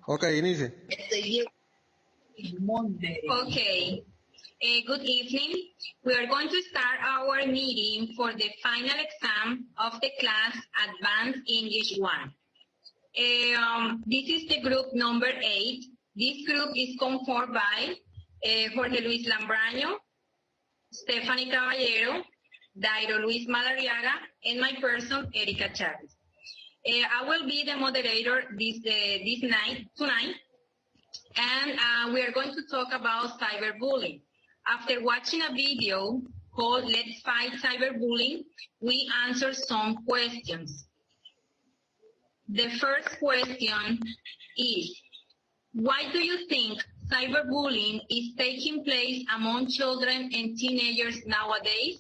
Okay, inicie. Okay. Good evening. We are going to start our meeting for the final exam of the class Advanced English 1. This is the group number 8. This group is conformed by Jorge Luis Lambraño, Stephanie Caballero, Dairo Luis Madariaga, and my person, Erika Chavez. I will be the moderator tonight, and we are going to talk about cyberbullying. After watching a video called Let's Fight Cyberbullying, we answer some questions. The first question is, why do you think cyberbullying is taking place among children and teenagers nowadays?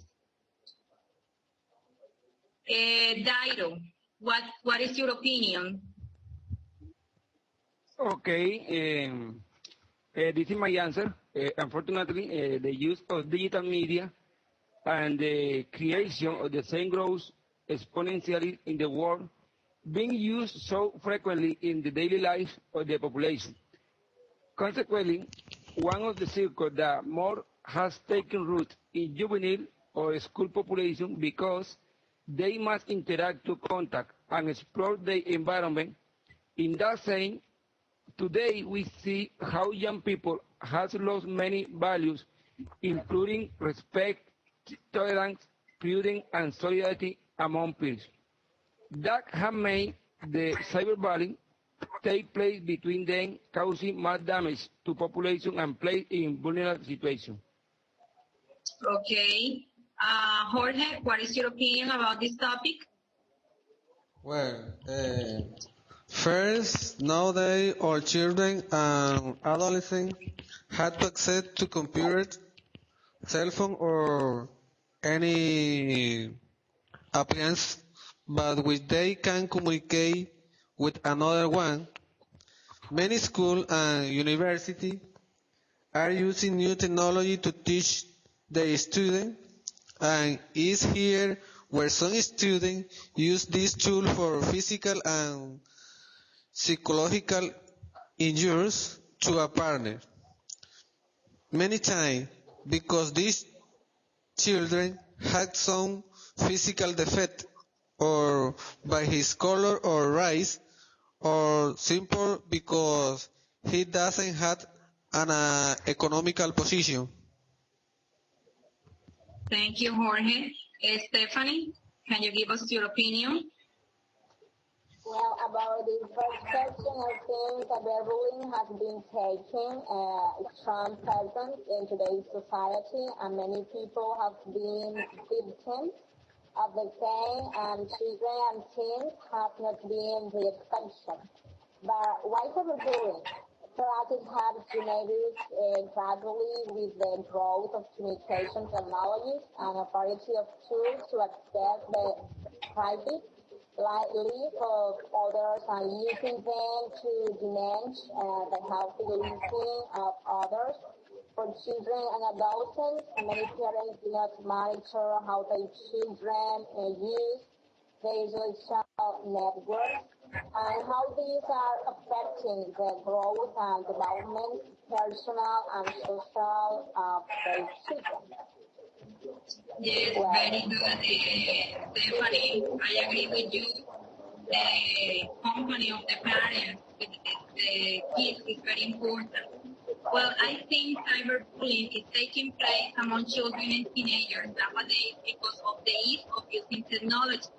Dairo, what is your opinion? Okay, this is my answer. Unfortunately, the use of digital media and the creation of the same grows exponentially in the world, being used so frequently in the daily life of the population. Consequently, one of the circles that more has taken root in juvenile or school population because they must interact to contact and explore the environment. In that sense, today we see how young people has lost many values, including respect, tolerance, prudence, and solidarity among peers. That have made the cyberbullying take place between them, causing much damage to population and place in vulnerable situations. Okay. Jorge, what is your opinion about this topic? Well, first, nowadays all children and adolescents have to access to computers, cell phone, or any appliance, but which they can communicate with another one. Many schools and universities are using new technology to teach their students, and is here where some students use this tool for physical and psychological injuries to a partner. Many times, because these children had some physical defect, or by his color or race, or simple because he doesn't have an economical position. Thank you, Jorge. Stephanie, can you give us your opinion? Well, about the first question, I think cyberbullying has been taking a strong presence in today's society, and many people have been victims of the same, and children and teens have not been the exception. But why cyberbullying? Perhaps it has teenagers gradually with the growth of communication technologies and a variety of tools to access the private life of others and using them to diminish the healthy living of others. For children and adolescents, many parents do not monitor how their children use their social networks and how these are affecting the growth and development, personal and social, of their children. Yes, very good, Stephanie. I agree with you. The company of the parents with the kids is very important. Well, I think cyberbullying is taking place among children and teenagers nowadays because of the ease of using technology.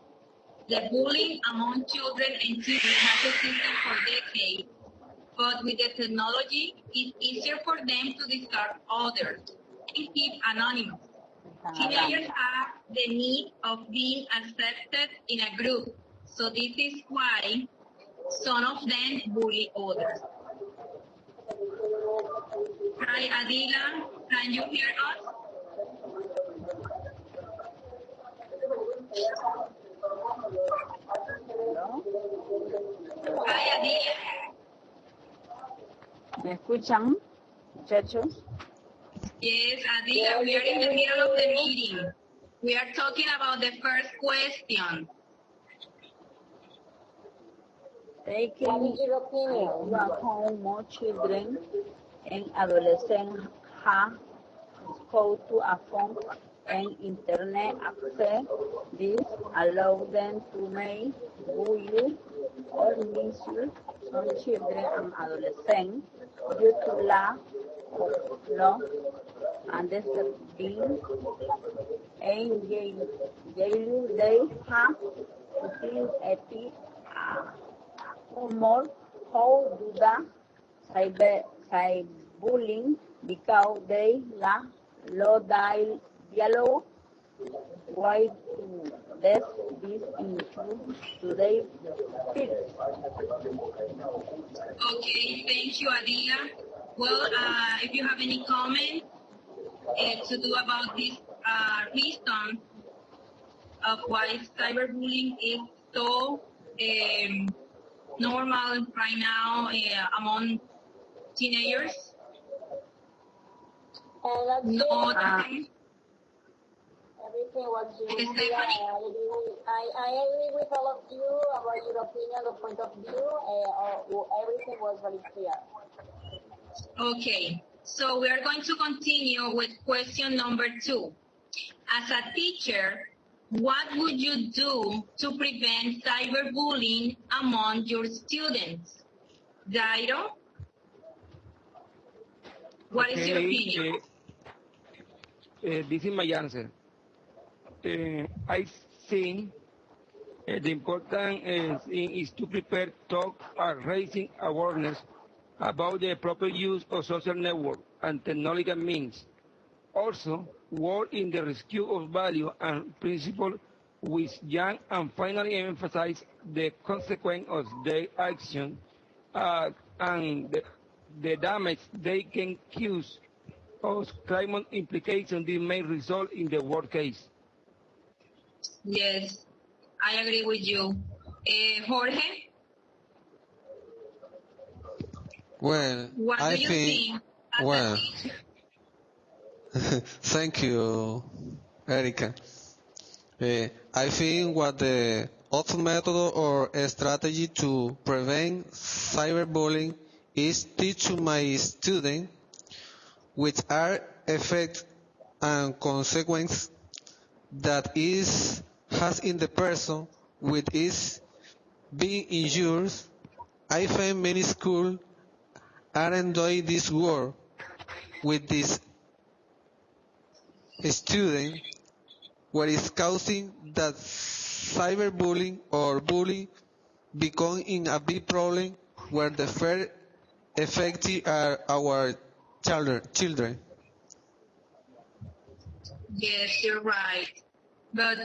The bullying among children and teenagers has existed for decades, but with the technology, it's easier for them to discard others and keep anonymous. Teenagers have the need of being accepted in a group, so this is why some of them bully others. Hi, Adila, can you hear us? Hi, Adila. ¿Me escuchan, muchachos? Yes, Adila, we are in the middle of the meeting. We are talking about the first question. Taking What is your opinion? into account more children and adolescents have exposed to a phone and internet access. This allows them to make bullying or misuse some children and adolescents due to lack of love, understanding, and they have to think ethic more. How do the cyberbullying because they lack low dialogue? Why do this into today's kids? Okay, thank you, Adila. Well, if you have any comment to do about this reason of why cyberbullying is so normal right now among teenagers? Let's No, see. Everything was Stephanie? I agree with all of you about your opinion, the point of view. Everything was very clear. Okay, so we are going to continue with question number 2. As a teacher, what would you do to prevent cyberbullying among your students? Jairo, what is your opinion? This is my answer. I think the important thing is to prepare talk and raising awareness about the proper use of social network and technological means. Also, work in the rescue of value and principle with young and finally emphasize the consequence of their action and the damage they can cause or climate implications they may result in the worst case. Yes, I agree with you. Jorge, Well, what I do you think, think as a well, teacher? thank you, Erica. I think what the other method or a strategy to prevent cyberbullying is teach to my students which are effects and consequences that is has in the person which is being injured. I find many schools are enjoying this work with this student what is causing that cyberbullying or bullying become in a big problem where the first affected are our children. Yes, you're right. But,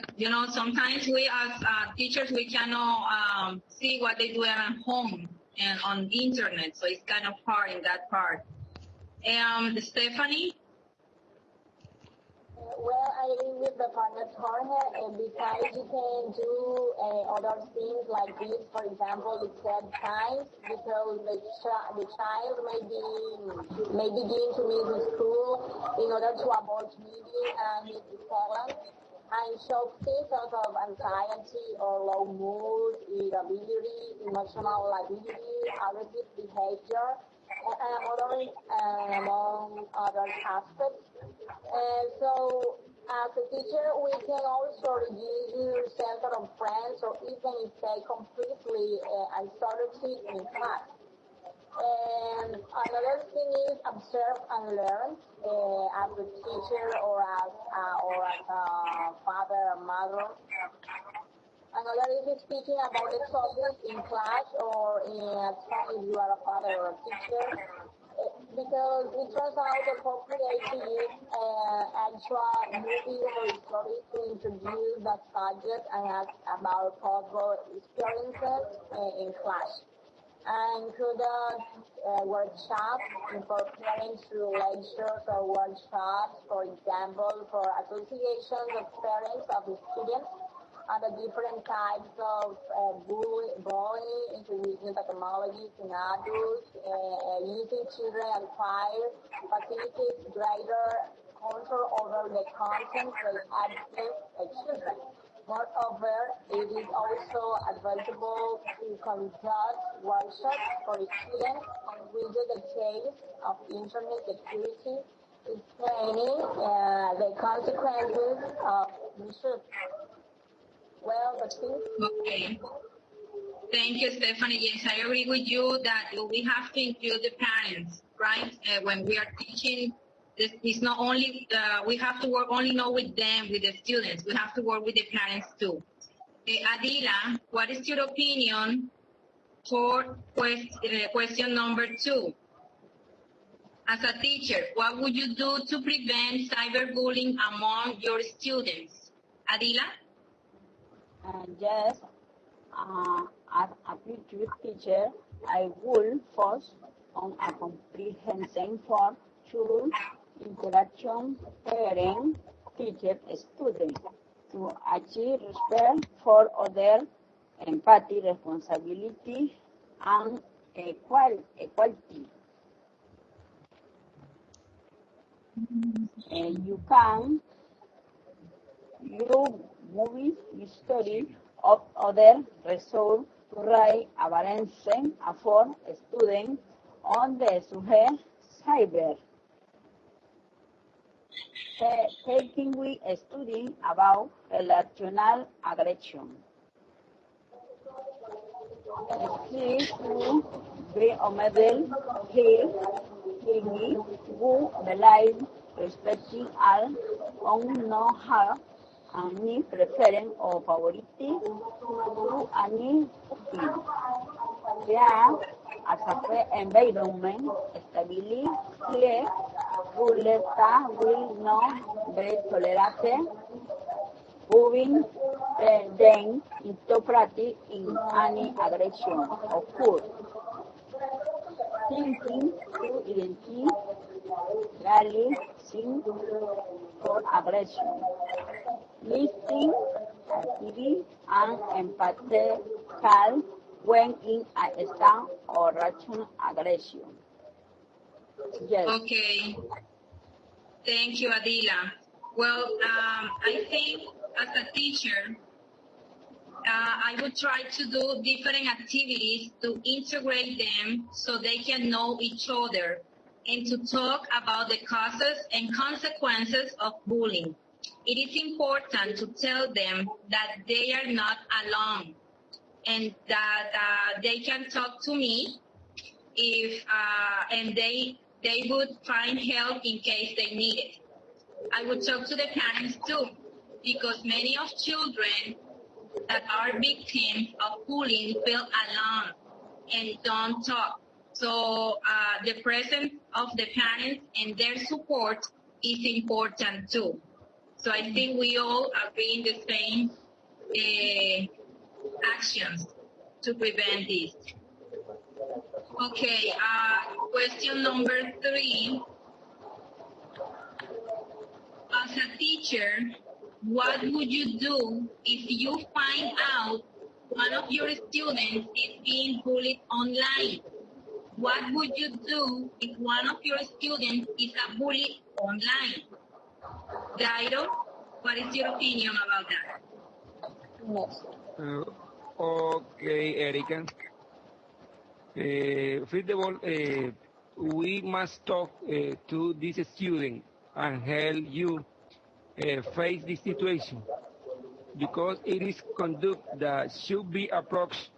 sometimes we as teachers, we cannot see what they do at home and on the internet. So it's kind of hard in that part. Stephanie? Well, I agree with the partner Jorge. Besides, you can do other things like this. For example, it said times because the child may begin to miss the school in order to avoid meeting his parents and show symptoms of anxiety or low mood, irritability, emotional lability, aggressive behavior, among other aspects. So, as a teacher, we can also reduce your center of friends or even stay completely isolated in class. And another thing is observe and learn as a teacher or as a father or mother. Another is speaking about the topic in class or in at home if you are a father or a teacher. Because it turns out appropriate to use actual movie or story to introduce the subject and ask about possible experiences in class. And included workshops for parents through lectures or workshops, for example, for associations of parents of the students and the different types of bullying, introducing technologies in adults, using children and fire, facilitates greater control over the content they access children. Moreover, it is also advisable to conduct workshops for students on with the case of internet security, explaining the consequences of misuse. Well, that's it. Okay. Thank you, Stephanie. Yes, I agree with you that we have to include the parents, right? When we are teaching, this is not only, we have to work only not with them, with the students. We have to work with the parents too. Adila, what is your opinion for question number 2? As a teacher, what would you do to prevent cyberbullying among your students? Adila? Yes, as a future teacher, I will focus on a comprehension for children interaction, parent, teacher, student, to achieve respect for others, empathy, responsibility, and equality. And you can use movies, history of other resources to write a balance for students on the subject cyber. Taking we studying about relational aggression. Please to be a model here, Hingi, who believe respecting all on no have any preference or favorite to any field. Yeah, as a fair environment, stability, clear, ruleta will not be tolerated, moving then into practice in any aggression of course. Thinking to identify rally sin for aggression. Listening, activity, and empathical when in a state or rational aggression. Yes. Okay. Thank you, Adila. Well, I think as a teacher, I would try to do different activities to integrate them so they can know each other and to talk about the causes and consequences of bullying. It is important to tell them that they are not alone and that they can talk to me if and they would find help in case they need it. I would talk to the parents too, because many of children that are victims of bullying feel alone and don't talk. So the presence of the parents and their support is important too. So I think we all agree in the same actions to prevent this. Okay, question number 3. As a teacher, what would you do if you find out one of your students is being bullied online? What would you do if one of your students is a bully online? Dairo, what is your opinion about that? Next. Okay, Erica. First of all, we must talk to this student and help you face this situation because it is conduct that should be approached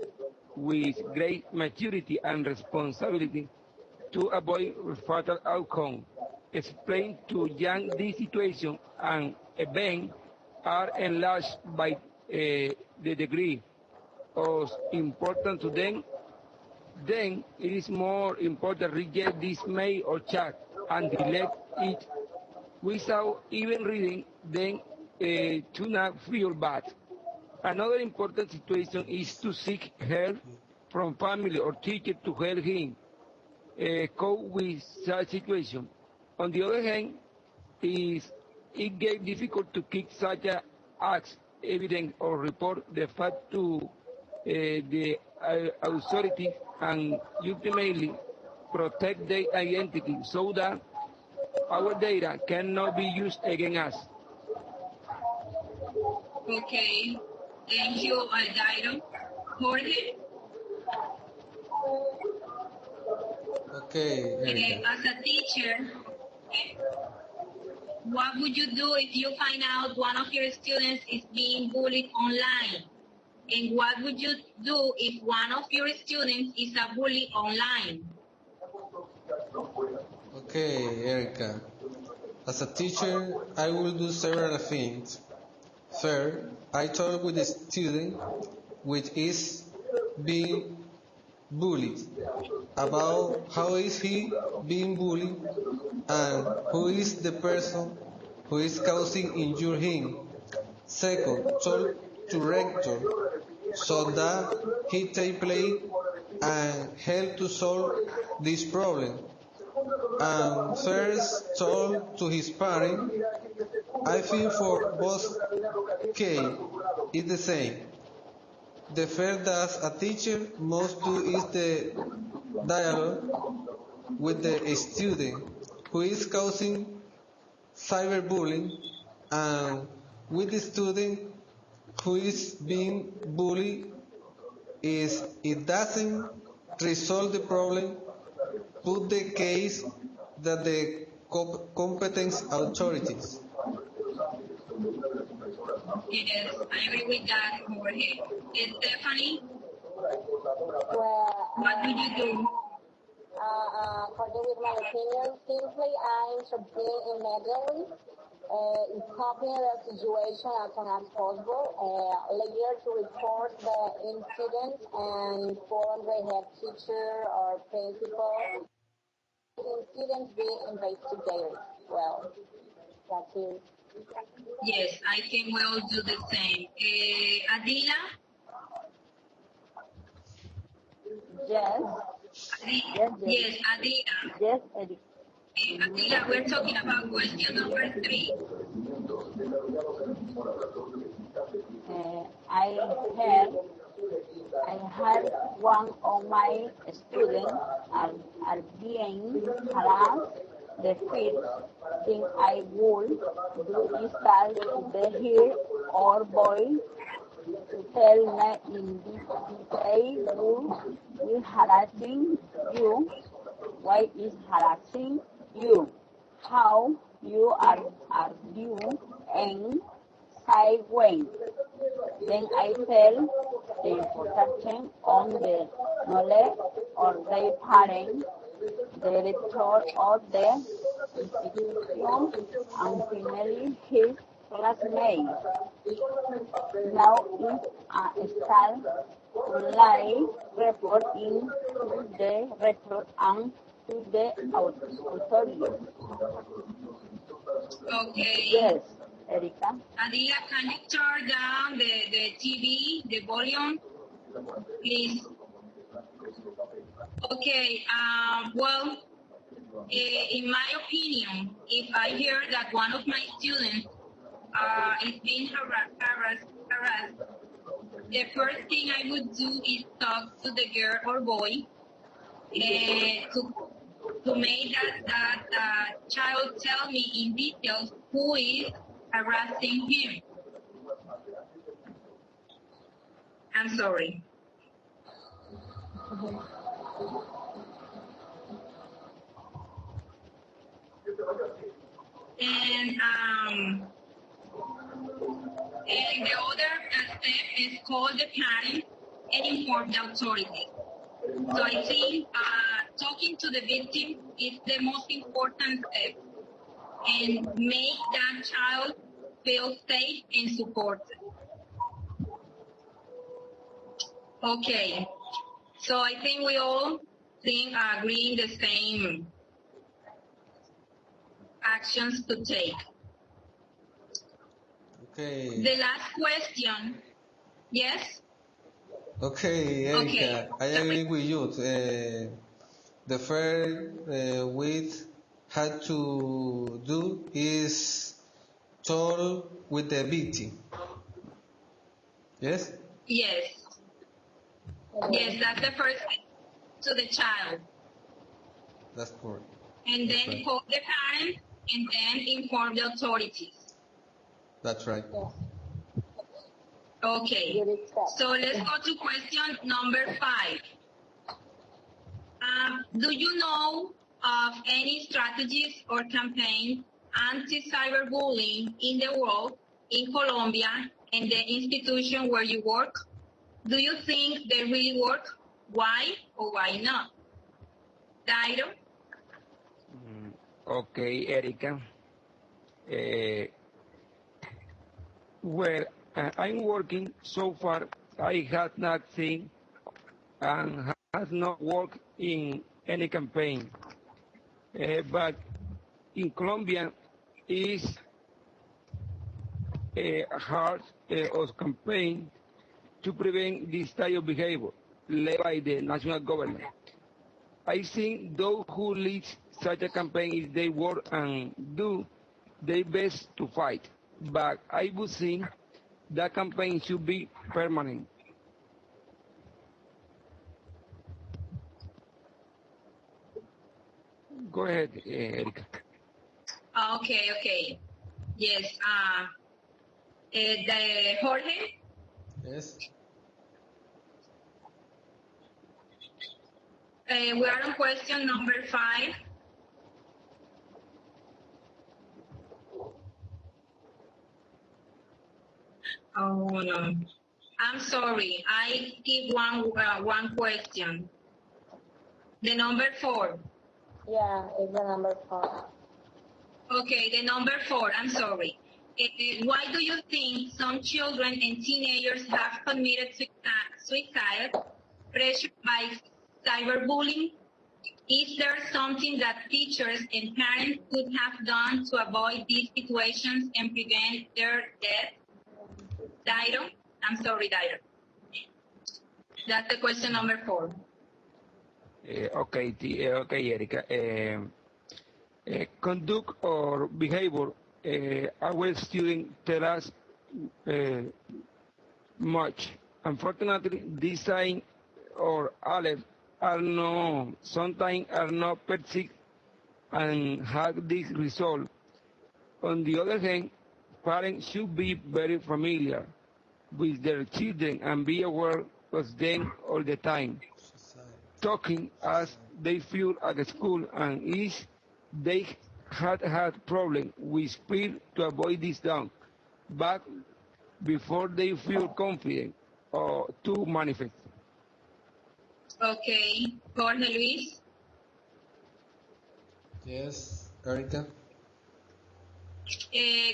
with great maturity and responsibility to avoid fatal outcome. Explain to young this situation and event are enlarged by the degree of importance to them. Then it is more important reject this mail or chat and delete it without even reading, then to not feel bad. Another important situation is to seek help from family or teacher to help him cope with such situation. On the other hand, it gets difficult to keep such acts evident or report the fact to the authorities and ultimately protect their identity so that our data cannot be used against us. Okay. Thank you, Aldairo. Jorge, Okay, Erica. as a teacher, what would you do if you find out one of your students is being bullied online? And what would you do if one of your students is a bully online? Okay, Erica. As a teacher, I will do several things. First, I talk with the student which is being bullied about how is he being bullied and who is the person who is causing injury him. Second, talk to rector so that he take place and help to solve this problem. And first, talk to his parent. I think for both case is the same. The first that a teacher must do is the dialogue with the student who is causing cyberbullying and with the student who is being bullied is it doesn't resolve the problem, put the case that the competent authorities. Yes, I agree with that, Jorge. Stephanie, Well, what would you do? according with my opinion, simply I intervene immediately, stopping the situation as soon as possible, later to report the incident and inform the head teacher or principal. Incident be investigated. Well, that's it. Yes, I think we all do the same. Adila? Yes, yes, Yes, Adila. yes, Eric. Adila, we're talking about question number 3. I had one of my students are being harassed. The first thing I would do is tell the here or boy to tell me in detail who is harassing you, why is harassing you, how you are due, and sideways. Then I tell the important on the knowledge or their parents, the director of the institution, and finally his classmates. Now if a start online report in to the report and to the authorities. Okay. Yes, Erika. Adila, can you turn down the TV, the volume, please? Okay, well, in my opinion, if I hear that one of my students is being harassed, the first thing I would do is talk to the girl or boy to make that child tell me in details who is harassing him. I'm sorry. And the other step is call the parents and inform the authorities. So I think talking to the victim is the most important step and make that child feel safe and supported. Okay, so I think we all agree in the same actions to take. Okay. The last question, yes? Okay, Erica, Okay. I agree with you. The first we had to do is talk with the victim. Yes? Yes. Yes, that's the first thing to the child. That's correct. And That's then right. call the parents and then inform the authorities. That's right. Yes. Okay, Good step. so let's go to question number 5. Do you know of any strategies or campaigns anti-cyberbullying in the world, in Colombia, and the institution where you work? Do you think they really work? Why or why not? Dairo? Okay, Erica. Where I'm working so far, I have not seen and has not worked in any campaign. But in Colombia is a hard of campaign to prevent this type of behavior led by the national government. I think those who lead such a campaign is they work and do their best to fight. But I would think that campaign should be permanent. Go ahead, Erika. Okay. Yes. The Jorge? Yes. We are on question number 5. Oh no, I'm sorry. I give one question. The number 4. Yeah, it's the number 4. Okay, the number 4. I'm sorry. Why do you think some children and teenagers have committed suicide pressured by cyberbullying? Is there something that teachers and parents could have done to avoid these situations and prevent their death? Dairo? I'm sorry, Dairo. That's the question number 4. Okay, Erika. Conduct or behavior, our students tell us much. Unfortunately, this sign or alert sometimes are not perceived and have this result. On the other hand, parents should be very familiar with their children and be aware of them all the time, talking as they feel at school and if they had problem with speed to avoid this down, but before they feel confident or to manifest. Okay, Jorge Luis. Yes, Erica.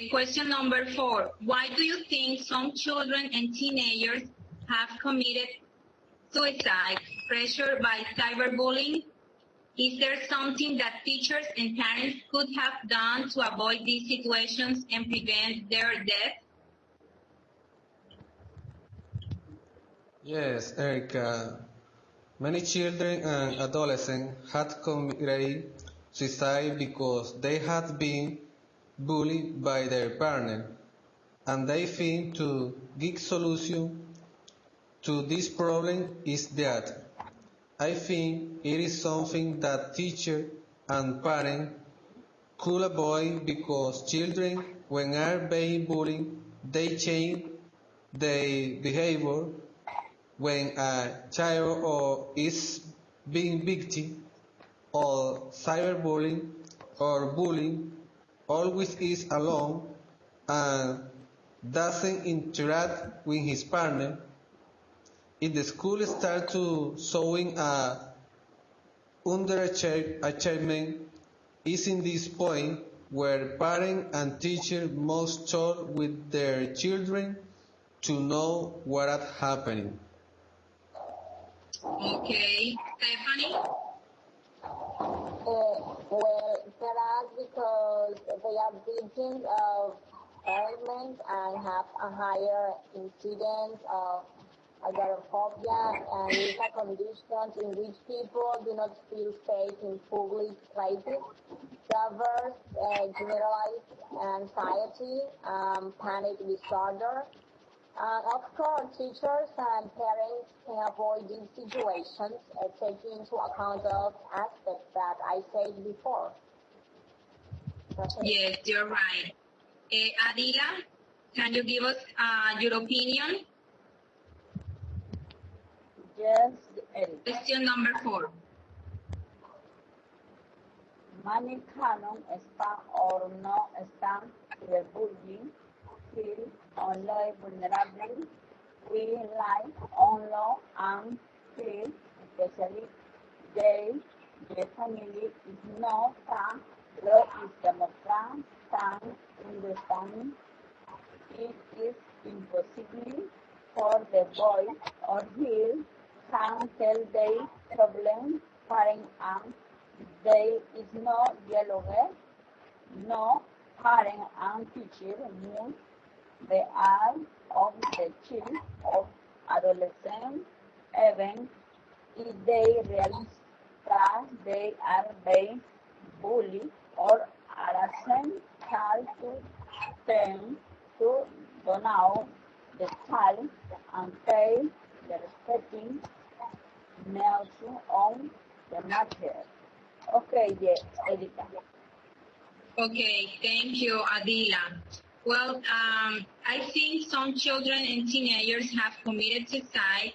Question number 4. Why do you think some children and teenagers have committed suicide pressured by cyberbullying? Is there something that teachers and parents could have done to avoid these situations and prevent their death? Yes, Erica. Many children and adolescents had committed suicide because they had been bullied by their partner, and they think to give solution to this problem is that I think it is something that teacher and parents could avoid because children, when are being bullied, they change their behavior. When a child or is being victim of cyberbullying or bullying, always is alone and doesn't interact with his partner, if the school starts to showing a underachievement, is in this point where parents and teachers must talk with their children to know what is happening. Okay, Stephanie? Well, perhaps because they are victims of harassment and have a higher incidence of agoraphobia, and is a condition in which people do not feel safe in public places, suffers generalized anxiety, panic disorder. Of course, teachers and parents can avoid these situations, taking into account of aspects that I said before. Yes, you're right. Adila, can you give us your opinion? Yes, Eric. Question number 4. Many canon están or no están bullying, feel only vulnerable, we like only and feel, especially the family is not tan, lo is demostrar tan understanding. It is impossible for the boy or girl can tell their problem parent and there is no dialogue, no parent and teacher move the eye of the child or adolescent, even if they realize that they are being bullied or harassed, try to them to know the child and pay the respecting notion on the matter. Okay, Erika. Okay, thank you, Adila. Well, I think some children and teenagers have committed suicide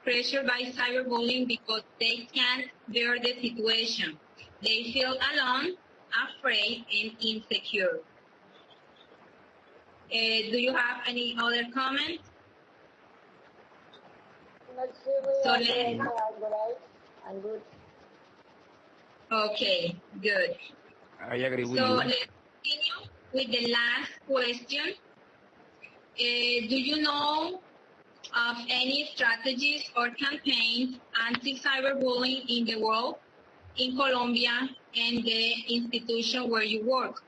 pressured by cyberbullying because they can't bear the situation. They feel alone, afraid, and insecure. Do you have any other comments? Not really. So I think great and good. Okay, good. I agree with So you. let's continue with the last question. Do you know of any strategies or campaigns anti-cyberbullying in the world, in Colombia, and the institution where you work?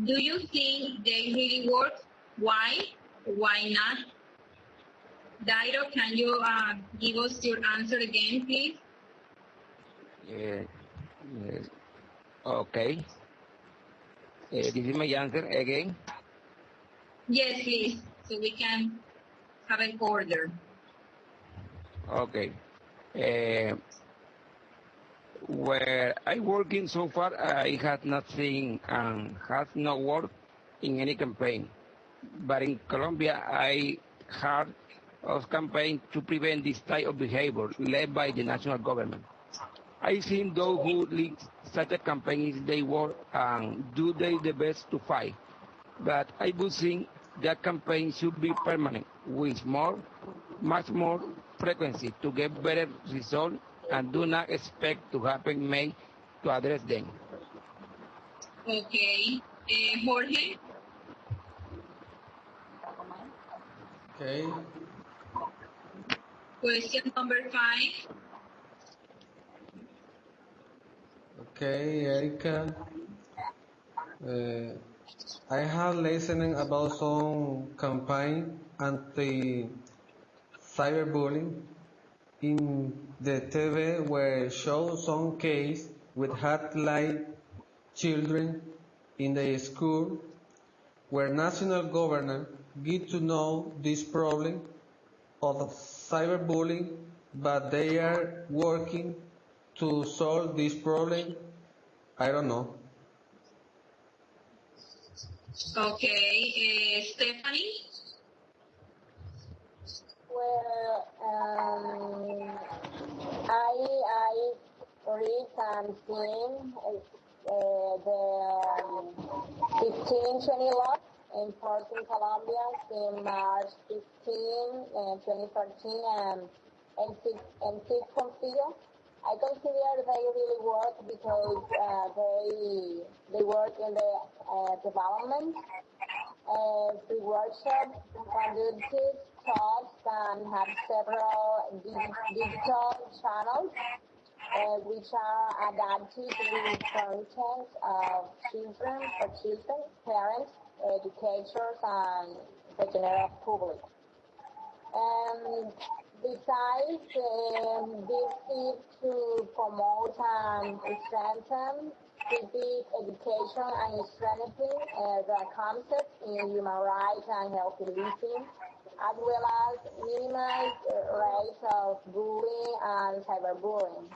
Do you think they really work? Why? Why not? Dairo, can you give us your answer again, please? Yes. Okay. This is my answer again. Yes, please, so we can have an order. Okay. Where I working so far, I have not seen and has not worked in any campaign. But in Colombia, I heard of campaign to prevent this type of behavior led by the national government. I think those who lead such a campaign, they work and do the best to fight. But I would think that campaign should be permanent with much more frequency to get better results and do not expect to happen May to address them. Okay. Jorge? Okay. Question number 5. Okay, Erika. I have listening about some campaign anti cyberbullying in the TV where show some case with hard-light children in the school where national governor get to know this problem of cyberbullying, but they are working to solve this problem. I don't know. Okay. Stephanie? Well, I read and seen the 1520 law enforced in Colombia in March 15, 2014, and six confío. I consider they really work because they work in the development, free workshops, conducted talks, and have several digital channels which are adapted to the content of children, for children, parents, educators, and the general public. Besides, this is to promote and strengthen civic education and strengthen the concepts in human rights and healthy living, as well as minimize rates of bullying and cyberbullying.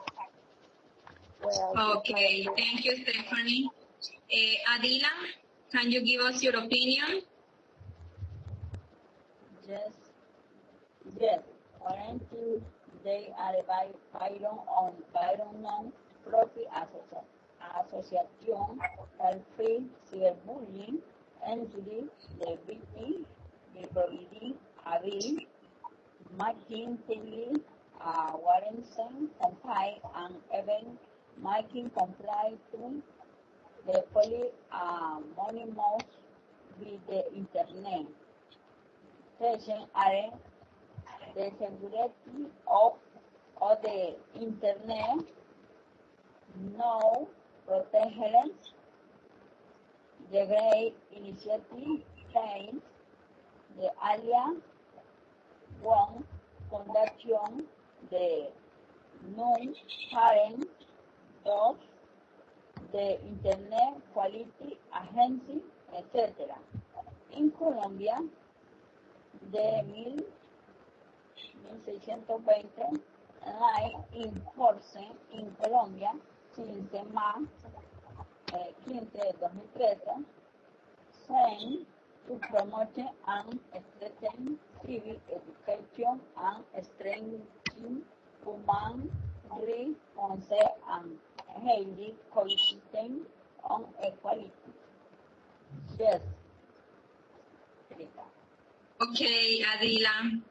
Well, Okay. Thank you, Stephanie. Adila, can you give us your opinion? Yes, yes. According to They are Byron non-profit association help-free cyberbullying, entity, the VP, the providing Abil, making daily warranting comply and even making comply to the fully anonymous with the internet. Session are the security of the internet no protections. The Great Initiative claims the Alliance One Foundation, the non-parent of the Internet Quality Agency, etc. In Colombia, de 1620 hay enforce en Colombia 15 más 15 de 2013 saying to promote and strengthen civic education and strengthen human rights and healthy coexistence on equality. Yes. Okay, Adila.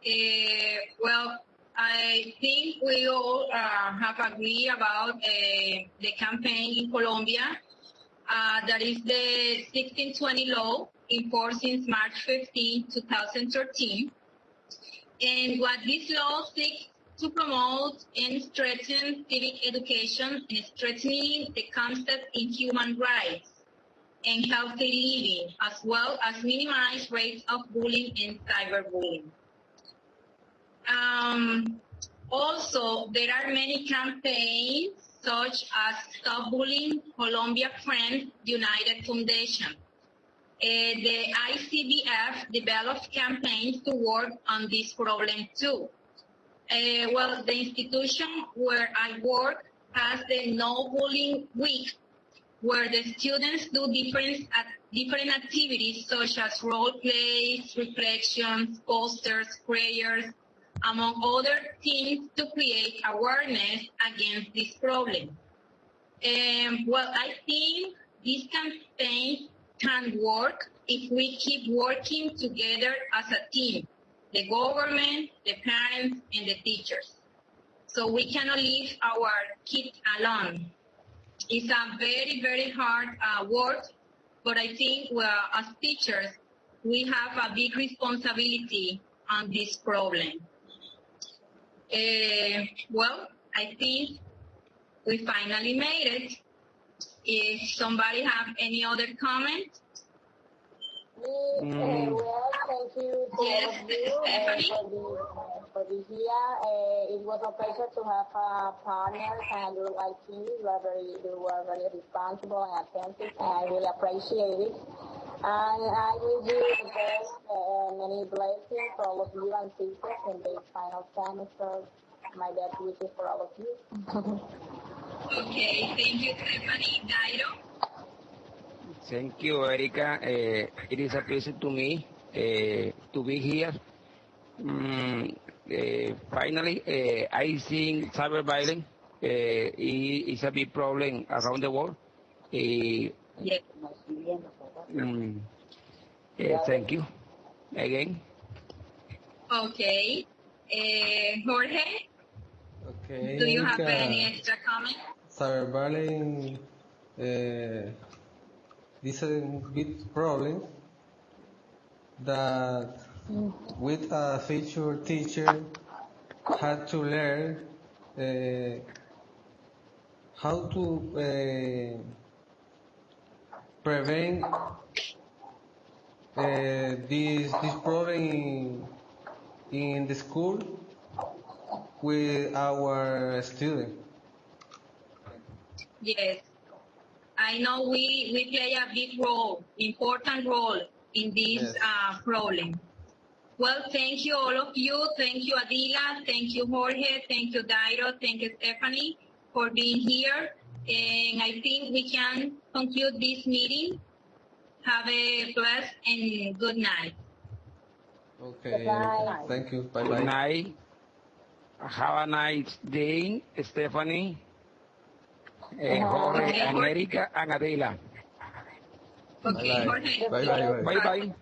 Well, I think we all have agreed about the campaign in Colombia. That is the 1620 law enforced since March 15, 2013. And what this law seeks to promote and strengthen civic education and strengthening the concept in human rights and healthy living, as well as minimize rates of bullying and cyberbullying. Also, there are many campaigns such as Stop Bullying, Colombia Friends United Foundation. The ICBF developed campaigns to work on this problem too. Well, the institution where I work has the No Bullying Week, where the students do different activities such as role plays, reflections, posters, prayers, among other things to create awareness against this problem. Well, I think this campaign can work if we keep working together as a team, the government, the parents, and the teachers. So we cannot leave our kids alone. It's a very, very hard work, but I think as teachers, we have a big responsibility on this problem. Well, I think we finally made it. If somebody have any other comment? Well, thank you to all of you for this year. It was a pleasure to have partners and you like you. You were very responsible and attentive, and I really appreciate it. And I wish you the best, many blessings for all of you and teachers in this final semester. My best wishes for all of you. Okay, thank you, Stephanie. Dairo? Thank you, Erika. It is a pleasure to me to be here. Finally, I think cyberviolence is a big problem around the world. Yes. Thank you again. Okay. Jorge? Okay, Do you have Erika, any extra comment? cyberbullying is a big problem that with a future teacher had to learn how to prevent this problem in the school with our students. Yes. I know we play a big role, important role in this Yes. problem. Well, thank you all of you. Thank you, Adila. Thank you, Jorge. Thank you, Dairo. Thank you, Stephanie, for being here. And I think we can conclude this meeting. Have a blessed and good night. Okay, Bye. thank you. Bye Good bye. night. Have a nice day, Stephanie, Jorge, Okay, and Jorge. Erika, and Adela. Okay, Bye Jorge. bye. Bye bye. Bye bye.